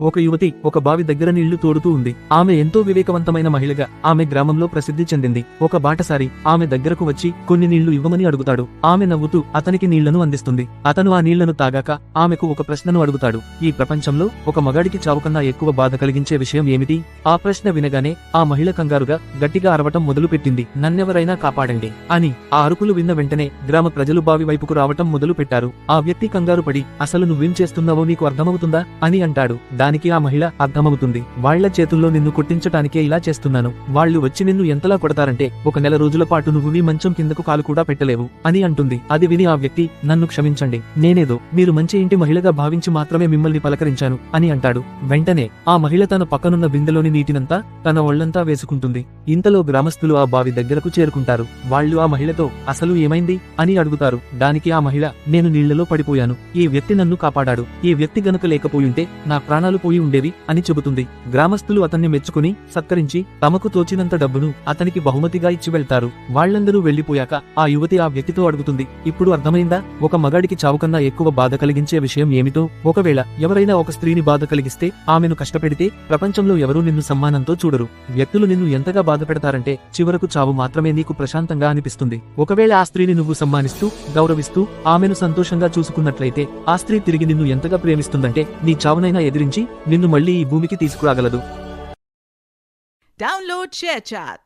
ఒక యువతి ఒక బావి దగ్గర నీళ్లు తోడుతూ ఉంది. ఆమె ఎంతో వివేకవంతమైన మహిళగా ఆమె గ్రామంలో ప్రసిద్ధి చెందింది. ఒక బాటసారి ఆమె దగ్గరకు వచ్చి కొన్ని నీళ్లు ఇవ్వమని అడుగుతాడు. ఆమె నవ్వుతూ అతనికి నీళ్లను అందిస్తుంది. అతను ఆ నీళ్లను తాగాక ఆమెకు ఒక ప్రశ్నను అడుగుతాడు. ఈ ప్రపంచంలో ఒక మగాడికి చావు కన్నా ఎక్కువ బాధ కలిగించే విషయం ఏమిటి? ఆ ప్రశ్న వినగానే ఆ మహిళ కంగారుగా గట్టిగా అరవటం మొదలుపెట్టింది. నన్నెవరైనా కాపాడండి అని. ఆ అరుపులు విన్న వెంటనే గ్రామ ప్రజలు బావి వైపుకు రావటం మొదలు పెట్టారు. ఆ వ్యక్తి కంగారు పడి, అసలు నువ్వేం చేస్తున్నావో నీకు అర్థమవుతుందా అని అంటాడు. దానికి ఆ మహిళ, అర్థమవుతుంది. వాళ్ల చేతుల్లో నిన్ను కొట్టించటానికే ఇలా చేస్తున్నాను. వాళ్లు వచ్చి నిన్ను ఎంతలా కొడతారంటే 1 నెల రోజుల పాటు నువ్వు నీ మంచం కిందకు కాలు కూడా పెట్టలేవు అని అంటుంది. అది విని ఆ వ్యక్తి, నన్ను క్షమించండి, నేనేదో మీరు మంచి ఇంటి మహిళగా భావించి మాత్రమే మిమ్మల్ని పలకరించాను అని అంటాడు. వెంటనే ఆ మహిళ తన పక్కనున్న బిందెలోని నీటినంతా తన ఒళ్లంతా వేసుకుంటుంది. ఇంతలో గ్రామస్తులు ఆ బావి దగ్గరకు చేరుకుంటారు. వాళ్లు ఆ మహిళతో, అసలు ఏమైంది అని అడుగుతారు. దానికి ఆ మహిళ, నేను నీళ్లలో పడిపోయాను. ఈ వ్యక్తి నన్ను కాపాడాడు. ఈ వ్యక్తి గనుక లేకపోయుంటే నా ప్రాణాలు పోయి ఉండేవి అని చెబుతుంది. గ్రామస్తులు అతన్ని మెచ్చుకుని సత్కరించి తమకు తోచినంత డబ్బును అతనికి బహుమతిగా ఇచ్చి వెళ్తారు. వాళ్లందరూ వెళ్లిపోయాక ఆ యువతి ఆ వ్యక్తితో అడుగుతుంది, ఇప్పుడు అర్థమైందా? ఒక మగాడికి చావు కన్నా ఎక్కువ బాధ కలిగించే విషయం ఏమిటో? ఒకవేళ ఎవరైనా ఒక స్త్రీని బాధ కలిగిస్తే, ఆమెను కష్టపెడితే ప్రపంచంలో ఎవరూ నిన్ను సమ్మానంతో చూడరు. వ్యక్తులు నిన్ను ఎంతగా బాధ పెడతారంటే చివరకు చావు మాత్రమే నీకు ప్రశాంతంగా అనిపిస్తుంది. ఒకవేళ ఆ స్త్రీని నువ్వు సమ్మానిస్తూ గౌరవిస్తూ ఆమెను సంతోషంగా చూసుకున్నట్లయితే ఆ స్త్రీ తిరిగి నిన్ను ఎంతగా ప్రేమిస్తుందంటే నీ చావునైనా ఎదిరించి నిన్ను మళ్లీ ఈ భూమికి తీసుకురాగలదు. Download ShareChat.